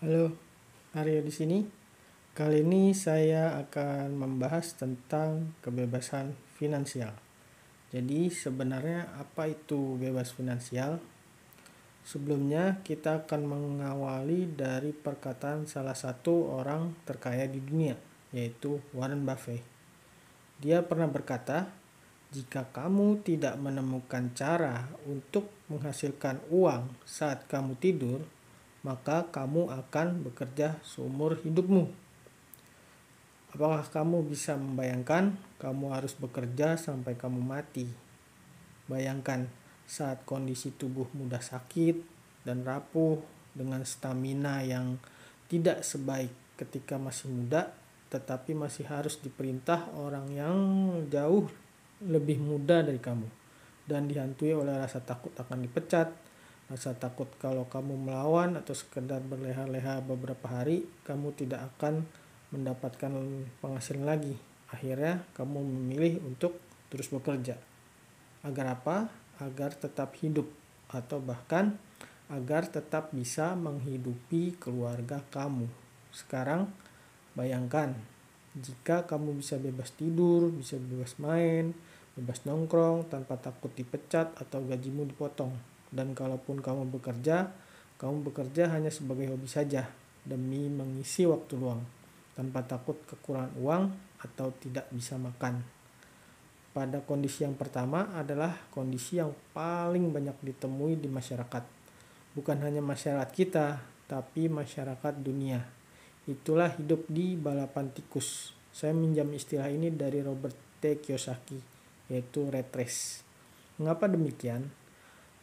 Halo, Aryo di sini. Kali ini saya akan membahas tentang kebebasan finansial. Jadi sebenarnya apa itu bebas finansial? Sebelumnya kita akan mengawali dari perkataan salah satu orang terkaya di dunia, yaitu Warren Buffett. Dia pernah berkata, jika kamu tidak menemukan cara untuk menghasilkan uang saat kamu tidur, maka kamu akan bekerja seumur hidupmu. Apakah kamu bisa membayangkan kamu harus bekerja sampai kamu mati? Bayangkan saat kondisi tubuh mudah sakit dan rapuh dengan stamina yang tidak sebaik ketika masih muda, tetapi masih harus diperintah orang yang jauh lebih muda dari kamu dan dihantui oleh rasa takut akan dipecat, rasa takut kalau kamu melawan atau sekedar berleha-leha beberapa hari, kamu tidak akan mendapatkan penghasilan lagi. Akhirnya kamu memilih untuk terus bekerja. Agar apa? Agar tetap hidup atau bahkan agar tetap bisa menghidupi keluarga kamu. Sekarang bayangkan jika kamu bisa bebas tidur, bisa bebas main, bebas nongkrong tanpa takut dipecat atau gajimu dipotong. Dan kalaupun kamu bekerja hanya sebagai hobi saja demi mengisi waktu luang tanpa takut kekurangan uang atau tidak bisa makan. Pada kondisi yang pertama adalah kondisi yang paling banyak ditemui di masyarakat. Bukan hanya masyarakat kita, tapi masyarakat dunia. Itulah hidup di balapan tikus. Saya minjam istilah ini dari Robert T. Kiyosaki, yaitu rat race. Mengapa demikian?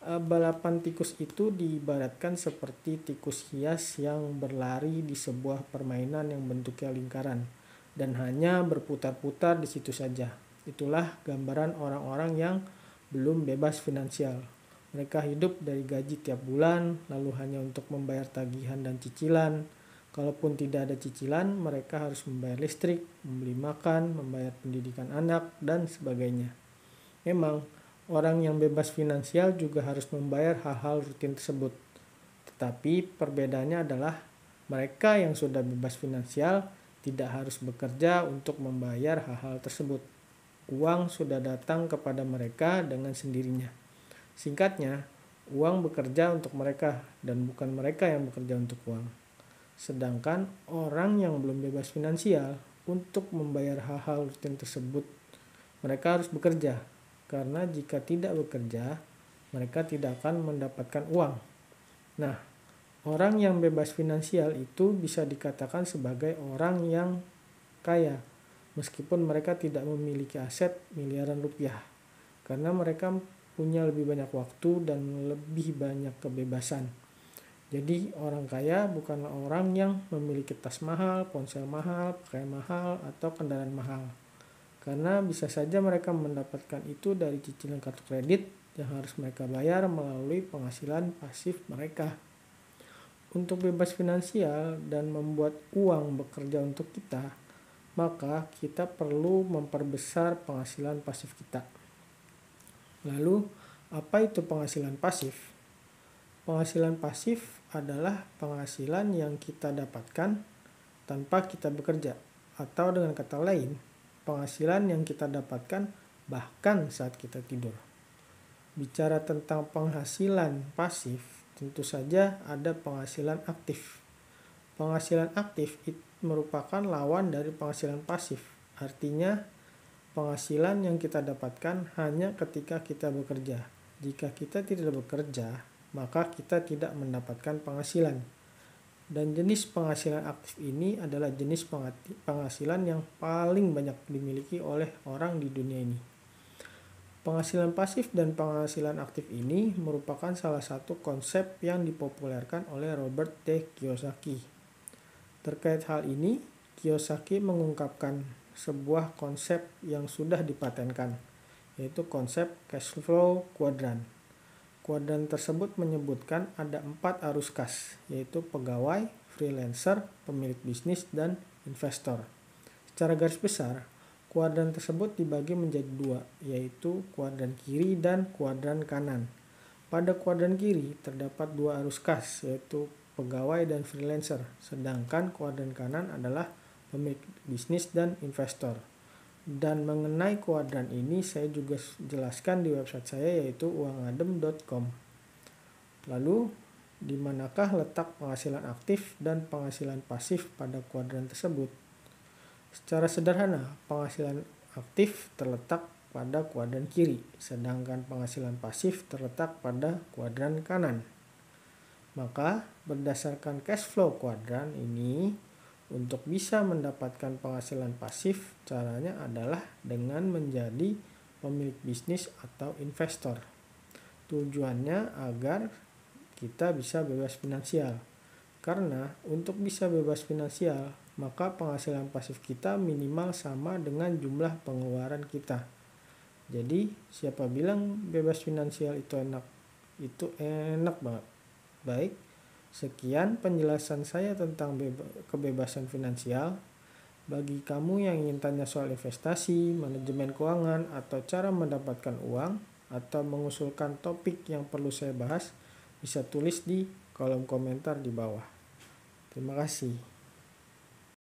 Balapan tikus itu diibaratkan seperti tikus hias yang berlari di sebuah permainan yang bentuknya lingkaran dan hanya berputar-putar di situ saja. Itulah gambaran orang-orang yang belum bebas finansial. Mereka hidup dari gaji tiap bulan, lalu hanya untuk membayar tagihan dan cicilan. Kalaupun tidak ada cicilan, mereka harus membayar listrik, membeli makan, membayar pendidikan anak, dan sebagainya. Memang, orang yang bebas finansial juga harus membayar hal-hal rutin tersebut. Tetapi perbedaannya adalah mereka yang sudah bebas finansial tidak harus bekerja untuk membayar hal-hal tersebut. Uang sudah datang kepada mereka dengan sendirinya. Singkatnya, uang bekerja untuk mereka dan bukan mereka yang bekerja untuk uang. Sedangkan orang yang belum bebas finansial, untuk membayar hal-hal rutin tersebut, mereka harus bekerja. Karena jika tidak bekerja, mereka tidak akan mendapatkan uang. Nah, orang yang bebas finansial itu bisa dikatakan sebagai orang yang kaya, meskipun mereka tidak memiliki aset miliaran rupiah. Karena mereka punya lebih banyak waktu dan lebih banyak kebebasan. Jadi orang kaya bukanlah orang yang memiliki tas mahal, ponsel mahal, pakaian mahal, atau kendaraan mahal. Karena bisa saja mereka mendapatkan itu dari cicilan kartu kredit yang harus mereka bayar melalui penghasilan pasif mereka. Untuk bebas finansial dan membuat uang bekerja untuk kita, maka kita perlu memperbesar penghasilan pasif kita. Lalu, apa itu penghasilan pasif? Penghasilan pasif adalah penghasilan yang kita dapatkan tanpa kita bekerja, atau dengan kata lain, penghasilan yang kita dapatkan bahkan saat kita tidur. Bicara tentang penghasilan pasif, tentu saja ada penghasilan aktif. Penghasilan aktif merupakan lawan dari penghasilan pasif. Artinya, penghasilan yang kita dapatkan hanya ketika kita bekerja. Jika kita tidak bekerja, maka kita tidak mendapatkan penghasilan. Dan jenis penghasilan aktif ini adalah jenis penghasilan yang paling banyak dimiliki oleh orang di dunia ini. Penghasilan pasif dan penghasilan aktif ini merupakan salah satu konsep yang dipopulerkan oleh Robert T. Kiyosaki. Terkait hal ini, Kiyosaki mengungkapkan sebuah konsep yang sudah dipatenkan, yaitu konsep cash flow quadrant. Kuadran tersebut menyebutkan ada 4 arus kas, yaitu pegawai, freelancer, pemilik bisnis, dan investor. Secara garis besar, kuadran tersebut dibagi menjadi 2, yaitu kuadran kiri dan kuadran kanan. Pada kuadran kiri terdapat 2 arus kas, yaitu pegawai dan freelancer, sedangkan kuadran kanan adalah pemilik bisnis dan investor. Dan mengenai kuadran ini saya juga jelaskan di website saya, yaitu uangadem.com. Lalu, di manakah letak penghasilan aktif dan penghasilan pasif pada kuadran tersebut? Secara sederhana, penghasilan aktif terletak pada kuadran kiri, sedangkan penghasilan pasif terletak pada kuadran kanan. Maka, berdasarkan cash flow kuadran ini, untuk bisa mendapatkan penghasilan pasif, caranya adalah dengan menjadi pemilik bisnis atau investor. Tujuannya agar kita bisa bebas finansial. Karena untuk bisa bebas finansial, maka penghasilan pasif kita minimal sama dengan jumlah pengeluaran kita. Jadi, siapa bilang bebas finansial itu enak? Itu enak banget. Baik, sekian penjelasan saya tentang kebebasan finansial. Bagi kamu yang ingin tanya soal investasi, manajemen keuangan, atau cara mendapatkan uang, atau mengusulkan topik yang perlu saya bahas, bisa tulis di kolom komentar di bawah. Terima kasih.